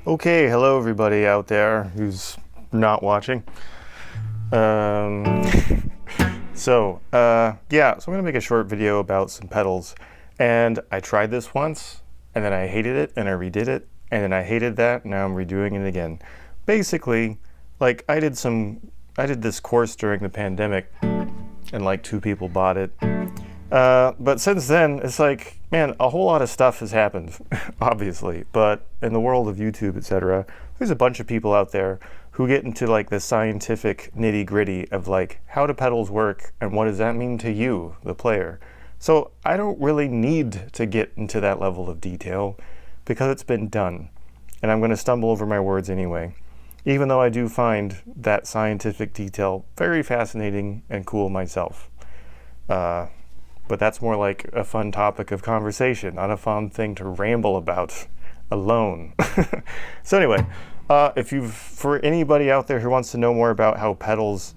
Okay, hello everybody out there who's not watching. So I'm gonna make a short video about some pedals. And I tried this once, and then I hated it, and I redid it, and then I hated that, now I'm redoing it again. Basically, like I did this course during the pandemic, and like 2 people bought it. But since then, it's like, man, a whole lot of stuff has happened, obviously. But in the world of YouTube, etc., there's a bunch of people out there who get into like the scientific nitty-gritty of like, how do pedals work and what does that mean to you, the player? So I don't really need to get into that level of detail because it's been done. And I'm going to stumble over my words anyway, even though I do find that scientific detail very fascinating and cool myself. But that's more like a fun topic of conversation, not a fun thing to ramble about alone. So anyway, for anybody out there who wants to know more about how pedals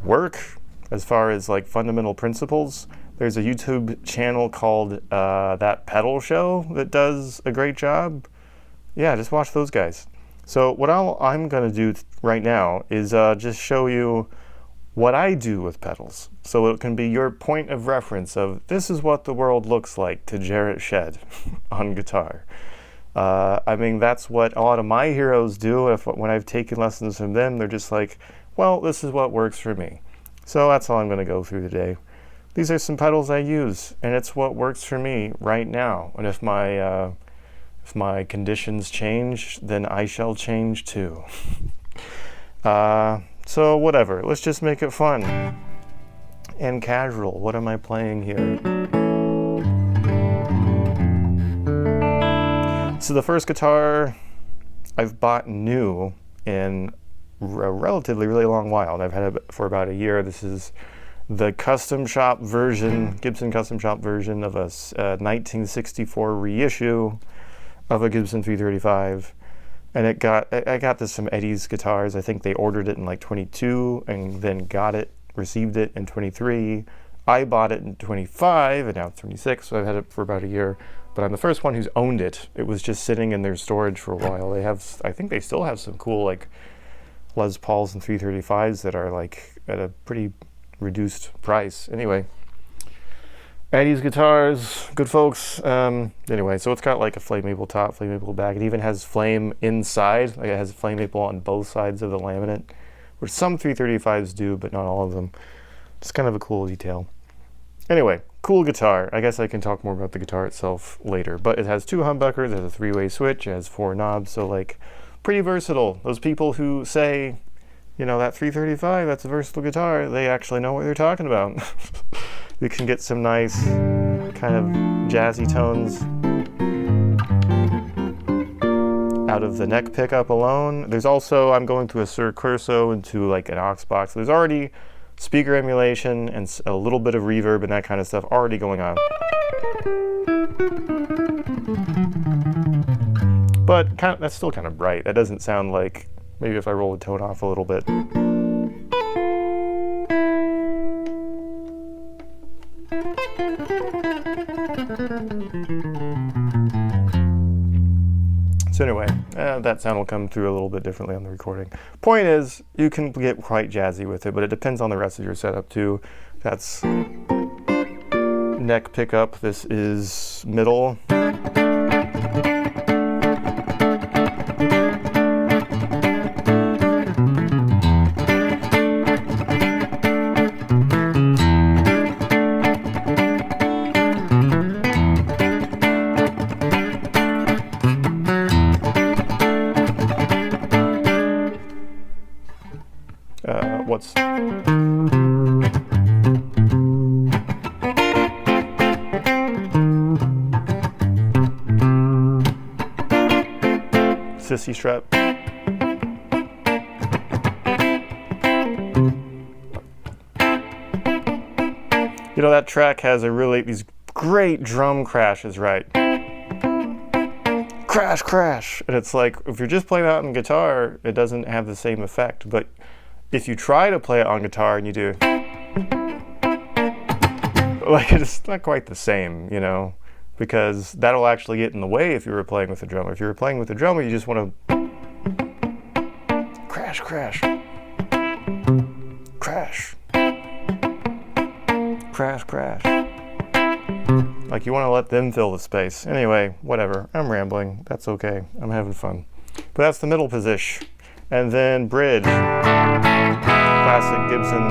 work, as far as like fundamental principles, there's a YouTube channel called That Pedal Show that does a great job. Yeah, just watch those guys. So what I'm gonna do right now is just show you what I do with pedals, so it can be your point of reference of this is what the world looks like to Jarrett Shed on guitar. I mean, that's what a lot of my heroes do. When I've taken lessons from them, they're just like, well, this is what works for me. So that's all I'm going to go through today. These are some pedals I use, and it's what works for me right now. And if my conditions change, then I shall change too. So whatever, let's just make it fun and casual. What am I playing here? So the first guitar I've bought new in a relatively really long while. I've had it for about a year. This is the custom shop version, Gibson custom shop version of a 1964 reissue of a Gibson 335. And I got this from Eddie's Guitars. I think they ordered it in like 22 and then received it in 23. I bought it in 25 and now it's 26, so I've had it for about a year. But I'm the first one who's owned it. It was just sitting in their storage for a while. I think they still have some cool like Les Pauls and 335s that are like at a pretty reduced price. Anyway, Eddie's Guitars, good folks. Anyway, so it's got like a flame maple top, flame maple back. It even has flame inside. Like it has flame maple on both sides of the laminate, which some 335s do, but not all of them. It's kind of a cool detail. Anyway, cool guitar. I guess I can talk more about the guitar itself later, but it has 2 humbuckers, it has a 3-way switch, it has 4 knobs, so like pretty versatile. Those people who say, you know, that 335, that's a versatile guitar, they actually know what they're talking about. You can get some nice kind of jazzy tones out of the neck pickup alone. There's also, I'm going through a Sir Curso into like an aux box. There's already speaker emulation and a little bit of reverb and that kind of stuff already going on. But that's still kind of bright. That doesn't sound like, maybe if I roll the tone off a little bit. So anyway, that sound will come through a little bit differently on the recording. Point is, you can get quite jazzy with it, but it depends on the rest of your setup too. That's neck pickup. This is middle. What's Sissy Strap? You know, that track has these great drum crashes, right? Crash, crash. And it's like, if you're just playing that on guitar, it doesn't have the same effect. But if you try to play it on guitar and you do, like, it's not quite the same, you know, because that'll actually get in the way if you were playing with a drummer. If you were playing with a drummer, you just want to Crash, crash. Crash. Crash, crash. Like you want to let them fill the space. Anyway, whatever. I'm rambling. That's okay. I'm having fun. But that's the middle position. And then bridge. Classic Gibson.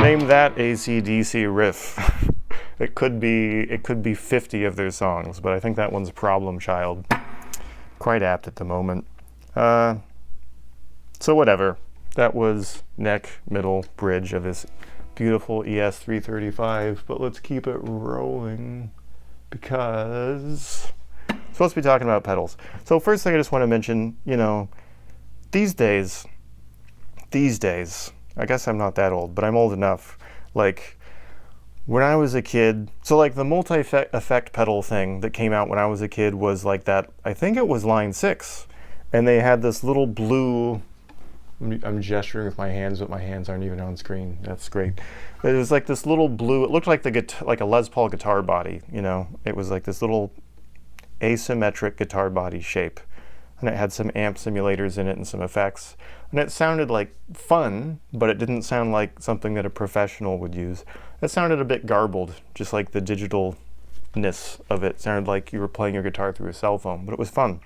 Name that AC/DC riff. It could be 50 of their songs, but I think that one's Problem Child. Quite apt at the moment. So whatever. That was neck, middle, bridge of this beautiful ES335, but let's keep it rolling because I'm supposed to be talking about pedals. So first thing I just want to mention, you know, these days, I guess I'm not that old, but I'm old enough. Like, when I was a kid, so like the multi-effect pedal thing that came out when I was a kid was like that, I think it was line 6. And they had this little blue, I'm gesturing with my hands, but my hands aren't even on screen. That's great. But it was like this little blue, it looked like like a Les Paul guitar body, you know? It was like this little asymmetric guitar body shape. And it had some amp simulators in it and some effects. And it sounded like fun, but it didn't sound like something that a professional would use. It sounded a bit garbled, just like the digitalness of it. It sounded like you were playing your guitar through a cell phone, but it was fun.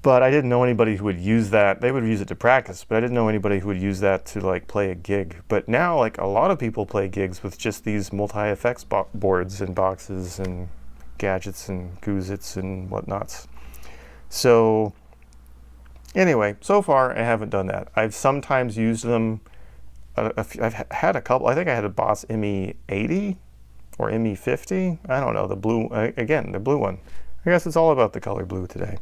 But I didn't know anybody who would use that. They would use it to practice, but I didn't know anybody who would use that to like play a gig. But now, like, a lot of people play gigs with just these multi-effects boards and boxes and gadgets and goozits and whatnots. So anyway, so far I haven't done that. I've sometimes used them. I've had a couple. I think I had a Boss ME80 or ME50. I don't know, the blue, again, the blue one. I guess it's all about the color blue today.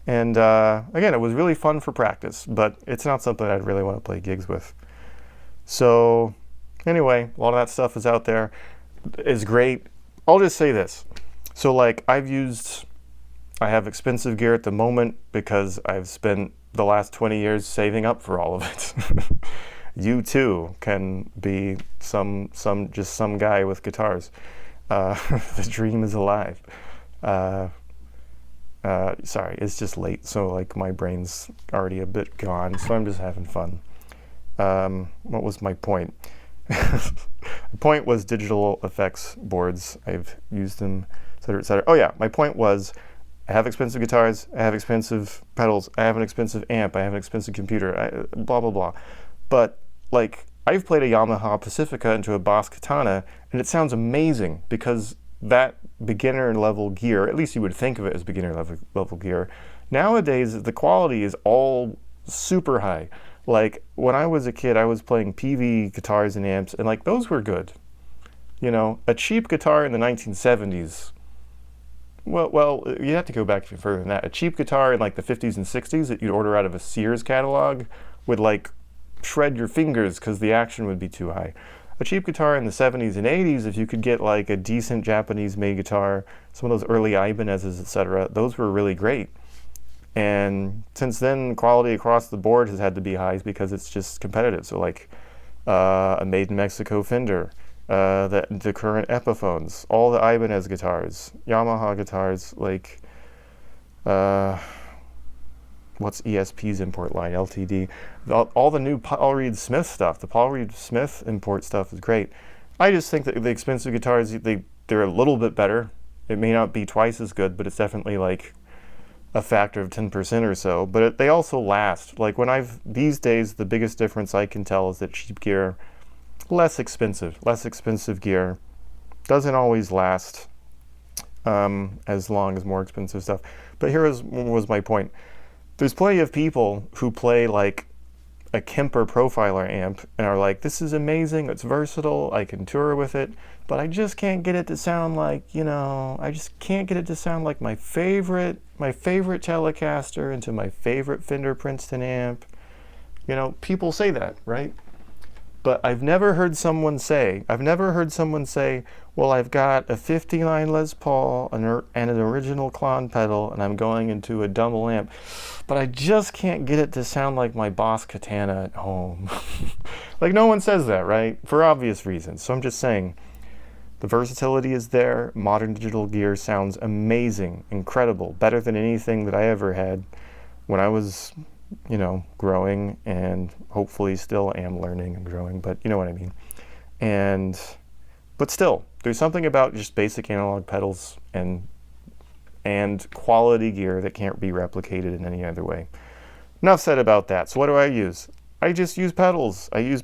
And again, it was really fun for practice, but it's not something I'd really want to play gigs with. So anyway, a lot of that stuff is out there. It's great. I'll just say this. So like I have expensive gear at the moment because I've spent the last 20 years saving up for all of it. You too can be some guy with guitars. The dream is alive. Sorry, it's just late, so like my brain's already a bit gone, so I'm just having fun. What was my point? The point was digital effects boards. I've used them, etc., etc. Oh yeah, my point was I have expensive guitars, I have expensive pedals, I have an expensive amp, I have an expensive computer, blah, blah, blah. But like, I've played a Yamaha Pacifica into a Boss Katana, and it sounds amazing because that beginner level gear, at least you would think of it as beginner level gear, nowadays the quality is all super high. Like when I was a kid, I was playing PV guitars and amps, and like those were good. You know, a cheap guitar in the 1970s, well, you have to go back even further than that. A cheap guitar in like the 50s and 60s that you'd order out of a Sears catalog would like shred your fingers because the action would be too high. A cheap guitar in the 70s and 80s, if you could get like a decent Japanese-made guitar, some of those early Ibanez's, etc., those were really great. And since then, quality across the board has had to be high because it's just competitive. So like a Made in Mexico Fender, the current Epiphones, all the Ibanez guitars, Yamaha guitars, like what's ESP's import line, LTD, all the new Paul Reed Smith stuff. The Paul Reed Smith import stuff is great. I just think that the expensive guitars, they're a little bit better. It may not be twice as good, but it's definitely like a factor of 10% or so. But they also last. Like these days, the biggest difference I can tell is that cheap gear, less expensive gear doesn't always last as long as more expensive stuff. But here was my point. There's plenty of people who play like a Kemper Profiler amp and are like, this is amazing, it's versatile, I can tour with it, but I just can't get it to sound like, you know, I just can't get it to sound like my favorite Telecaster into my favorite Fender Princeton amp. You know, people say that, right? But I've never heard someone say, well, I've got a 59 Les Paul and an original Klon pedal, and I'm going into a double amp, but I just can't get it to sound like my Boss Katana at home. Like, no one says that, right? For obvious reasons. So I'm just saying, the versatility is there. Modern digital gear sounds amazing, incredible, better than anything that I ever had when I was, you know, growing, and hopefully still am learning and growing, but you know what I mean. But still, there's something about just basic analog pedals and quality gear that can't be replicated in any other way. Enough said about that. So what do I use? I just use pedals. I use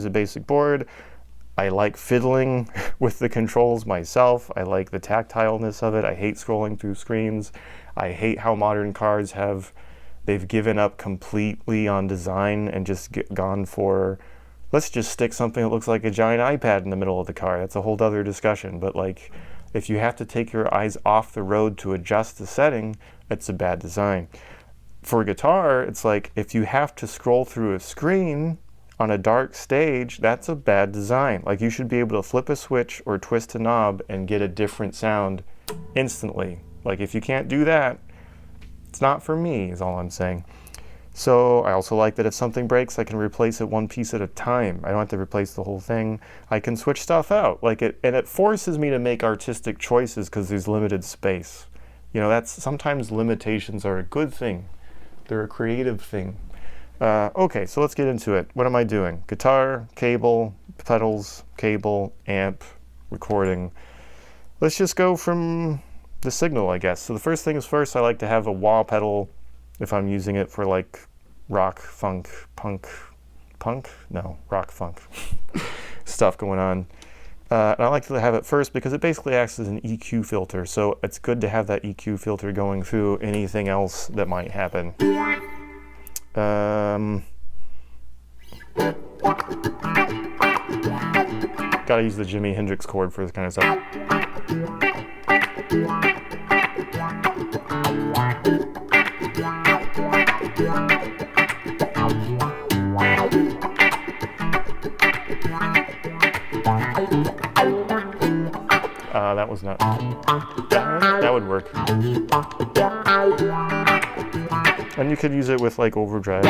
a basic board. I like fiddling with the controls myself. I like the tactileness of it. I hate scrolling through screens. I hate how modern cars they've given up completely on design and just gone for, let's just stick something that looks like a giant iPad in the middle of the car. That's a whole other discussion. But like, if you have to take your eyes off the road to adjust the setting, it's a bad design. For guitar, it's like, if you have to scroll through a screen on a dark stage, that's a bad design. Like, you should be able to flip a switch or twist a knob and get a different sound instantly. Like, if you can't do that, it's not for me, is all I'm saying. So I also like that if something breaks, I can replace it one piece at a time. I don't have to replace the whole thing. I can switch stuff out. And it forces me to make artistic choices because there's limited space. You know, sometimes limitations are a good thing. They're a creative thing. Okay, so let's get into it. What am I doing? Guitar, cable, pedals, cable, amp, recording. Let's just go from the signal, I guess. So the first thing is first, I like to have a wah pedal if I'm using it for like rock, funk, rock, funk stuff going on. And I like to have it first because it basically acts as an EQ filter. So it's good to have that EQ filter going through anything else that might happen. Gotta use the Jimi Hendrix chord for this kind of stuff. That was not. That would work. And you could use it with like overdrive.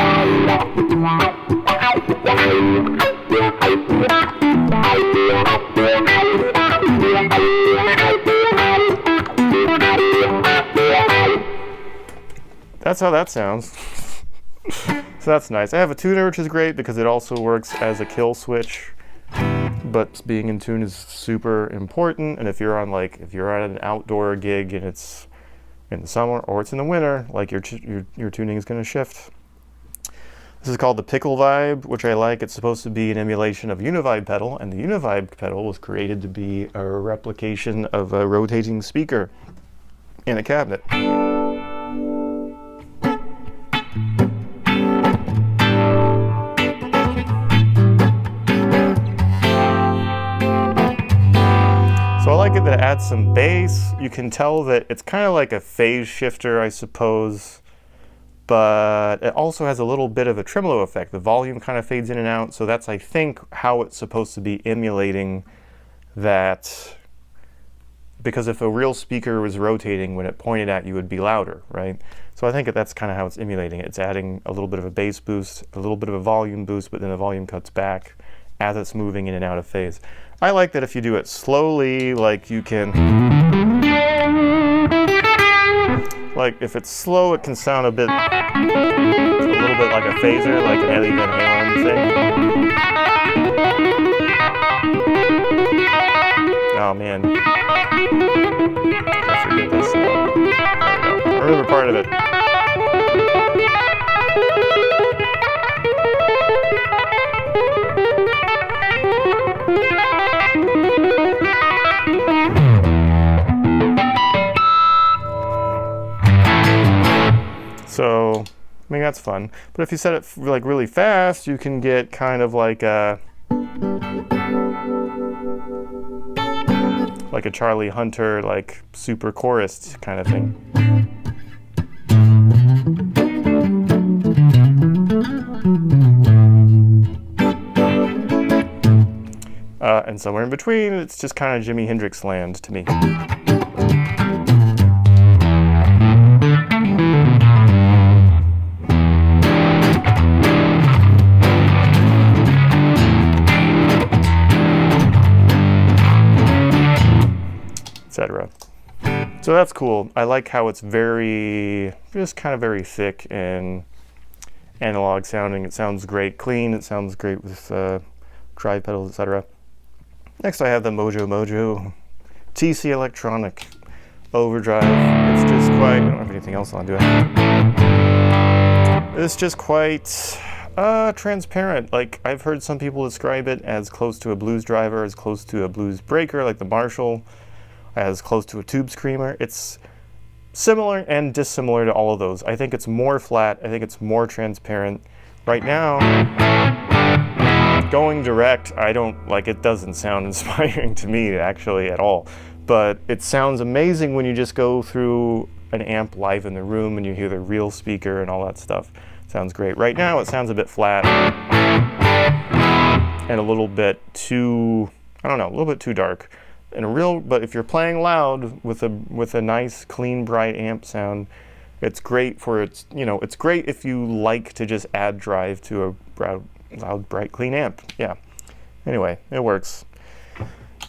That's how that sounds. So that's nice. I have a tuner, which is great because it also works as a kill switch. But being in tune is super important. And if you're on an outdoor gig and it's in the summer or it's in the winter, like your tuning is going to shift. This is called the Pickle Vibe, which I like. It's supposed to be an emulation of Univibe pedal, and the Univibe pedal was created to be a replication of a rotating speaker in a cabinet. So I like it that it adds some bass. You can tell that it's kind of like a phase shifter, I suppose, but it also has a little bit of a tremolo effect. The volume kind of fades in and out, so that's, I think, how it's supposed to be emulating that, because if a real speaker was rotating, when it pointed at you, it would be louder, right? So I think that's kind of how it's emulating it. It's adding a little bit of a bass boost, a little bit of a volume boost, but then the volume cuts back as it's moving in and out of phase. I like that if you do it slowly, like you can, like if it's slow, it can sound a little bit like a phaser, like an Eddie Van Halen thing. Oh man, I forget this. There we go. I remember part of it. So, I mean, that's fun. But if you set it like really fast, you can get kind of like a Charlie Hunter, like super chorus kind of thing. and somewhere in between, it's just kind of Jimi Hendrix land to me. Etc. So that's cool. I like how it's just kind of very thick and analog sounding. It sounds great clean. It sounds great with drive pedals, etc. Next I have the Mojo TC Electronic Overdrive. It's just quite, I don't have anything else on, do I? It's just quite transparent. Like, I've heard some people describe it as close to a blues driver, as close to a blues breaker like the Marshall, as close to a tube screamer. It's similar and dissimilar to all of those. I think it's more flat. I think it's more transparent. Right now, going direct, it doesn't sound inspiring to me actually at all. But it sounds amazing when you just go through an amp live in the room and you hear the real speaker and all that stuff. Sounds great. Right now it sounds a bit flat and a little bit too, a little bit too dark. But if you're playing loud with a nice, clean, bright amp sound, it's great it's great if you like to just add drive to a loud, bright, clean amp. Yeah. Anyway, it works.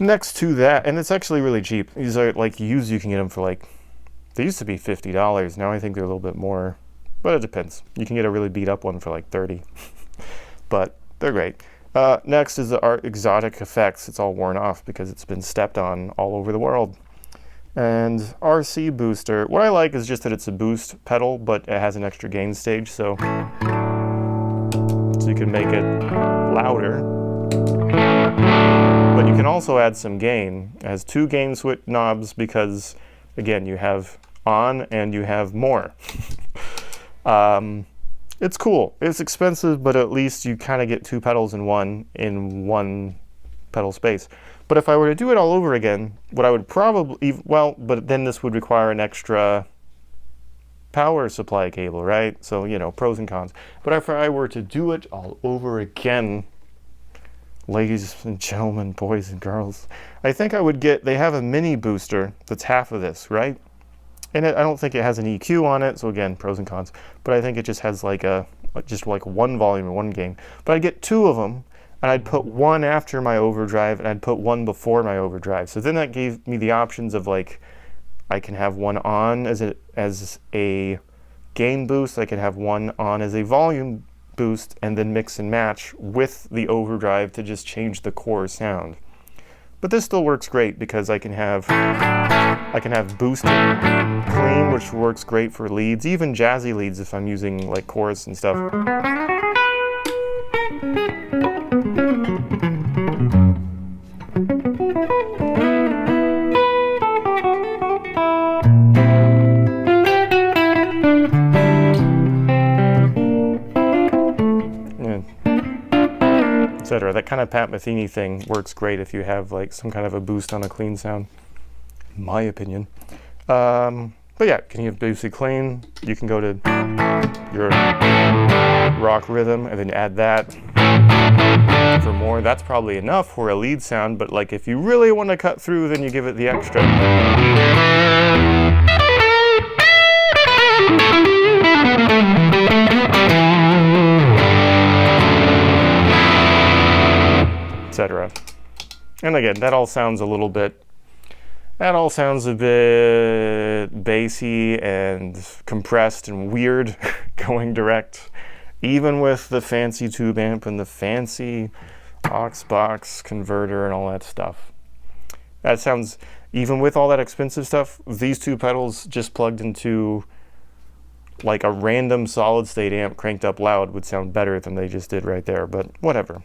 Next to that, and it's actually really cheap. These are used, you can get them for they used to be $50. Now I think they're a little bit more, but it depends. You can get a really beat up one for $30, but they're great. Next is the Art Exotic Effects. It's all worn off because it's been stepped on all over the world. And RC Booster. What I like is just that it's a boost pedal, but it has an extra gain stage, so you can make it louder. But you can also add some gain. It has 2 gain switch knobs because, again, you have on and you have more. It's cool. It's expensive, but at least you kind of get 2 pedals in one pedal space. But if I were to do it all over again, what I would probably, but then this would require an extra power supply cable, right? So, pros and cons. But if I were to do it all over again, ladies and gentlemen, boys and girls, I think I would they have a mini booster that's half of this, right? And I don't think it has an EQ on it, so again, pros and cons. But I think it just has just one volume and one gain. But I'd get 2 of them, and I'd put one after my overdrive, and I'd put one before my overdrive. So then that gave me the options of I can have one on as a gain boost, I can have one on as a volume boost, and then mix and match with the overdrive to just change the core sound. But this still works great because I can have boosted clean, which works great for leads, even jazzy leads if I'm using chorus and stuff. Etc. That kind of Pat Metheny thing works great if you have some kind of a boost on a clean sound, in my opinion. But yeah, can you have boosted clean? You can go to your rock rhythm and then add that for more. That's probably enough for a lead sound, but if you really want to cut through, then you give it the extra. Etc. And again, that all sounds a bit bassy and compressed and weird going direct, even with the fancy tube amp and the fancy aux box converter and all that stuff. That sounds, even with all that expensive stuff, these 2 pedals just plugged into a random solid state amp cranked up loud would sound better than they just did right there, but whatever.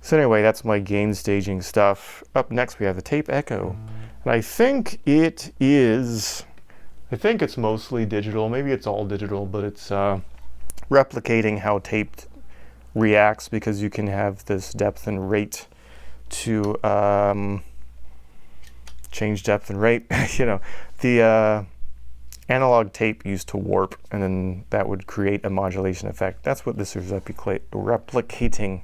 So anyway, that's my gain staging stuff. Up next we have the tape echo. And I think it's mostly digital. Maybe it's all digital, but it's replicating how tape reacts because you can have this depth and rate to change depth and rate. The analog tape used to warp, and then that would create a modulation effect. That's what this is replicating.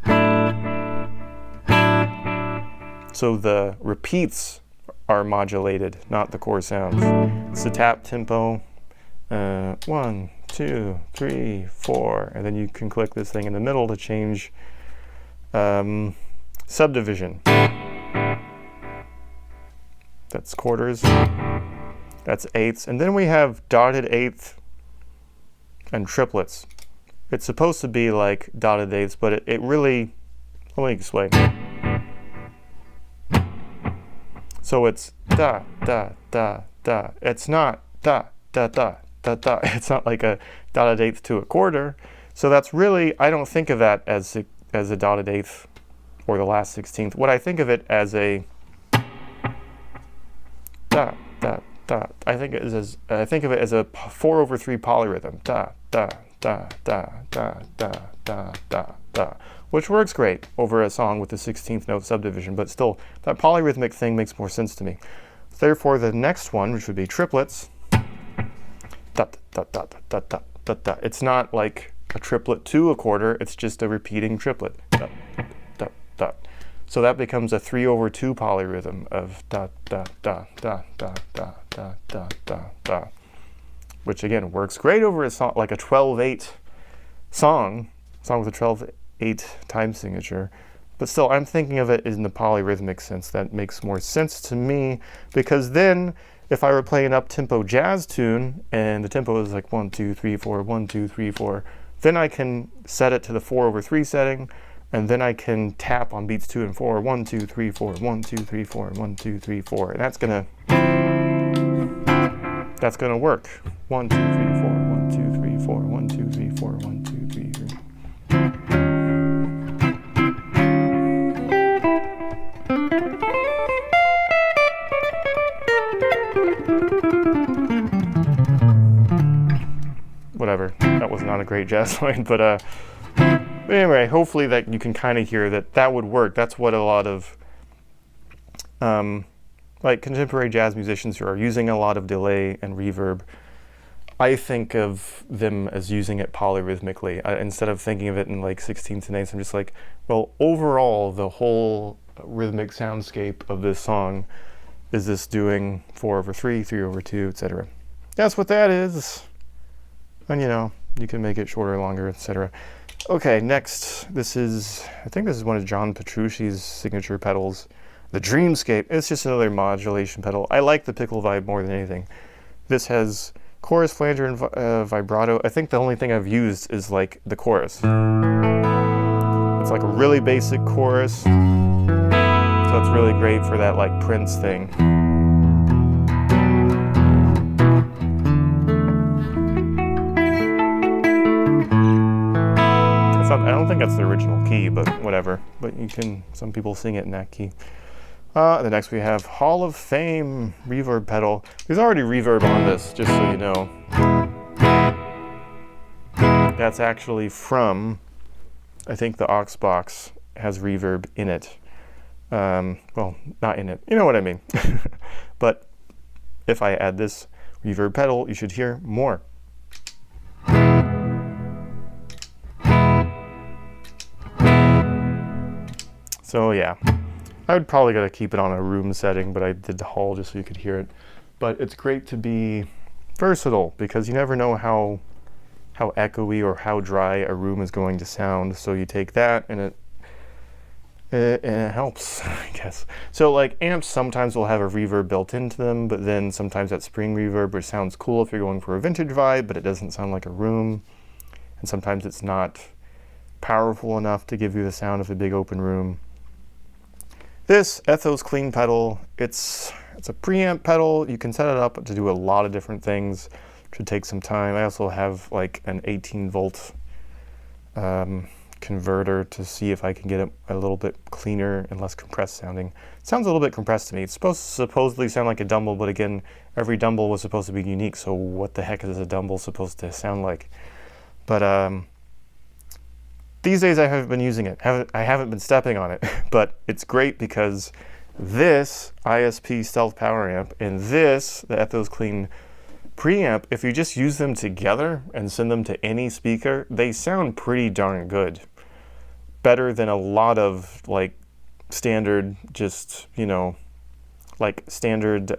So the repeats are modulated, not the core sounds. It's the tap tempo. 1, 2, 3, 4, and then you can click this thing in the middle to change subdivision. That's quarters. That's eighths. And then we have dotted eighth and triplets. It's supposed to be like dotted eighths, but it really, let me explain. So it's da, da, da, da. It's not da, da, da, da, da. It's not like a dotted eighth to a quarter. So that's really, I don't think of that as a dotted eighth or the last 16th. What I think of it as a da, da, da. I think of it as a 4/3 polyrhythm. Da, da, da, da, da, da, da, da, da. Which works great over a song with the 16th note subdivision, but still, that polyrhythmic thing makes more sense to me. Therefore, the next one, which would be triplets, da, da, da, da, da, da, da. It's not like a triplet to a quarter, it's just a repeating triplet. Da, da, da. So that becomes a 3/2 polyrhythm of da, da, da, da, da, da, da, da, da, da. Which again, works great over a song, like a 12/8 song with a 12/8 time signature, but still I'm thinking of it in the polyrhythmic sense. That makes more sense to me, because then if I were playing an up-tempo jazz tune and the tempo is like 1, 2, 3, 4, 1, 2, 3, 4, then I can set it to the 4/3 setting, and then I can tap on beats 2 and 4, 1, 2, 3, 4, 1, 2, 3, 4, 1, 2, 3, 4, and that's gonna work. 1, 2, 3, 4, 1, 2, 3, 4, 1, 2, 3, 4, 1, 2, 3, 4. Whatever, that was not a great jazz line, but anyway, hopefully that you can kind of hear that would work. That's what a lot of like contemporary jazz musicians who are using a lot of delay and reverb, I think of them as using it polyrhythmically. Instead of thinking of it in like 16ths and 8ths, I'm just like, well, overall, the whole rhythmic soundscape of this song is this doing 4/3, 3/2, etc. That's what that is. And you know, you can make it shorter, longer, etc. Okay, next, I think this is one of John Petrucci's signature pedals, the Dreamscape. It's just another modulation pedal. I like the pickle vibe more than anything. This has chorus, flanger, and vibrato. I think the only thing I've used is like the chorus. It's like a really basic chorus, so it's really great for that like Prince thing. I don't think that's the original key, but whatever. But some people sing it in that key. The next we have Hall of Fame reverb pedal. There's already reverb on this, just so you know. That's actually from, I think the aux box has reverb in it. Well, not in it. You know what I mean. But if I add this reverb pedal, you should hear more. So yeah, I would probably gotta keep it on a room setting, but I did the hall just so you could hear it. But it's great to be versatile, because you never know how echoey or how dry a room is going to sound. So you take that and it helps, I guess. So like amps sometimes will have a reverb built into them, but then sometimes that spring reverb, which sounds cool if you're going for a vintage vibe, but it doesn't sound like a room. And sometimes it's not powerful enough to give you the sound of a big open room. This Ethos Clean pedal, it's a preamp pedal. You can set it up to do a lot of different things. It should take some time. I also have like an 18-volt converter to see if I can get it a little bit cleaner and less compressed sounding. It sounds a little bit compressed to me. It's supposed to supposedly sound like a Dumble, but again, every Dumble was supposed to be unique, so what the heck is a Dumble supposed to sound like? But these days I haven't been using it. I haven't been stepping on it, but it's great because this ISP Stealth Power Amp and this, the Ethos Clean preamp, if you just use them together and send them to any speaker, they sound pretty darn good. Better than a lot of like standard, just, you know, like standard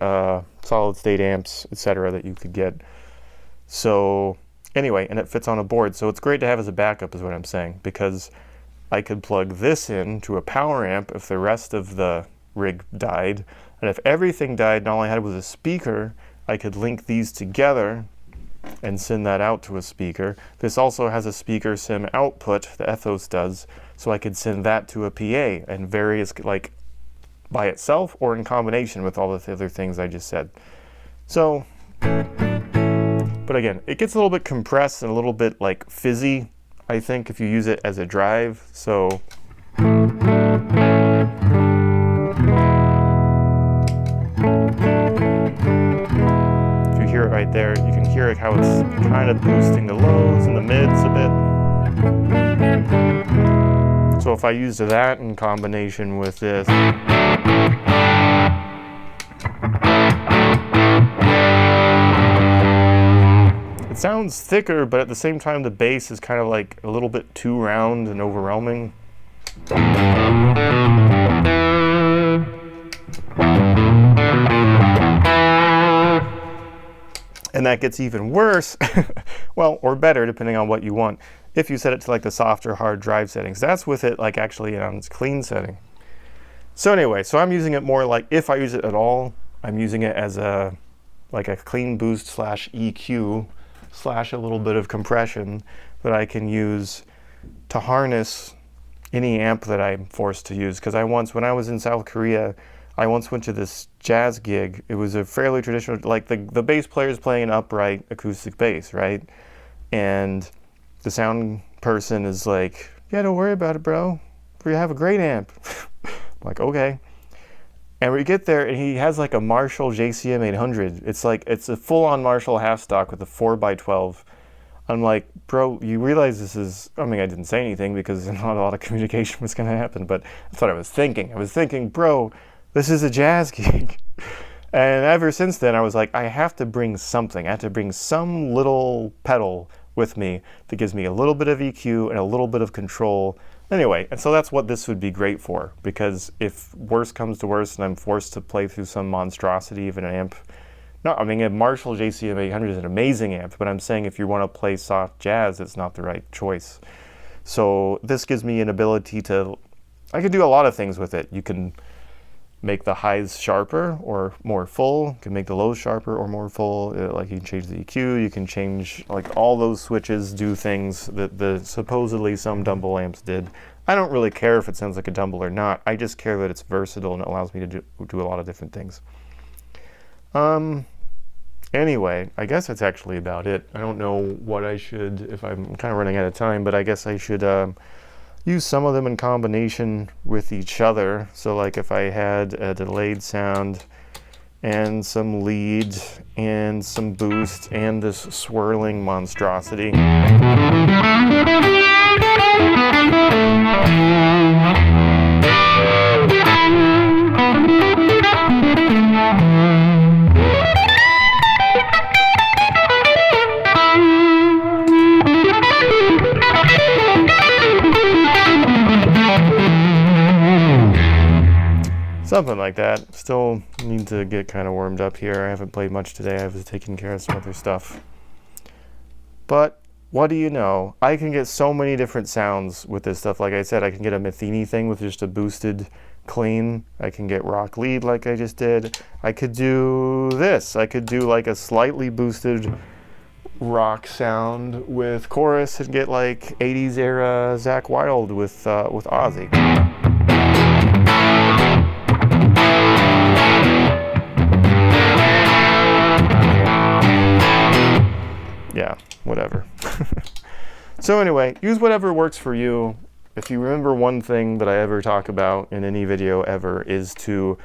solid state amps, etc. that you could get. So anyway, and it fits on a board. So it's great to have as a backup is what I'm saying, because I could plug this in to a power amp if the rest of the rig died. And if everything died and all I had was a speaker, I could link these together and send that out to a speaker. This also has a speaker sim output, the Ethos does, so I could send that to a PA and various, like by itself or in combination with all the other things I just said. So, but again, it gets a little bit compressed and a little bit like fizzy, I think, if you use it as a drive. So right there, you can hear how it's kind of boosting the lows and the mids a bit. So if I used that in combination with this, it sounds thicker, but at the same time the bass is kind of like a little bit too round and overwhelming. And that gets even worse, well, or better, depending on what you want, if you set it to like the soft or hard drive settings. That's with it like actually on its clean setting. So anyway, so I'm using it more like, if I use it at all, I'm using it as a like a clean boost slash EQ slash a little bit of compression that I can use to harness any amp that I'm forced to use. Because when I was in South Korea, I once went to this jazz gig. It was a fairly traditional, like the bass player is playing an upright acoustic bass, right? And the sound person is like, yeah, don't worry about it, bro. We have a great amp. I'm like, okay. And we get there and he has like a Marshall JCM 800. It's a full-on Marshall half stock with a 4x12. I'm like, bro, you realize this is, I mean, I didn't say anything because not a lot of communication was gonna happen, but that's what I was thinking. I was thinking, bro, this is a jazz gig. And ever since then, I was like, I have to bring something. I have to bring some little pedal with me that gives me a little bit of EQ and a little bit of control. Anyway, and so that's what this would be great for, because if worse comes to worse and I'm forced to play through some monstrosity of an amp, no, I mean, a Marshall JCM 800 is an amazing amp, but I'm saying if you want to play soft jazz, it's not the right choice. So this gives me an ability to, I can do a lot of things with it. You can make the highs sharper or more full. You can make the lows sharper or more full. Like you can change the EQ. You can change, like all those switches do things that the supposedly some Dumble amps did. I don't really care if it sounds like a Dumble or not. I just care that it's versatile and it allows me to do a lot of different things. Anyway, I guess that's actually about it. I don't know what I should, if I'm kind of running out of time, but I guess I should use some of them in combination with each other. So like if I had a delayed sound and some lead and some boost and this swirling monstrosity. Something like that. Still need to get kind of warmed up here. I haven't played much today. I was taking care of some other stuff. But what do you know? I can get so many different sounds with this stuff. Like I said, I can get a Matheny thing with just a boosted clean. I can get rock lead like I just did. I could do this. I could do like a slightly boosted rock sound with chorus and get like 80s era Zakk Wylde with Ozzy. Yeah, whatever. So anyway, use whatever works for you. If you remember one thing that I ever talk about in any video ever is to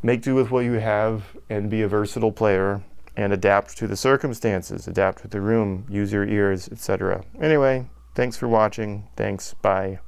make do with what you have and be a versatile player and adapt to the circumstances, adapt with the room, use your ears, etc. Anyway, thanks for watching. Thanks, bye.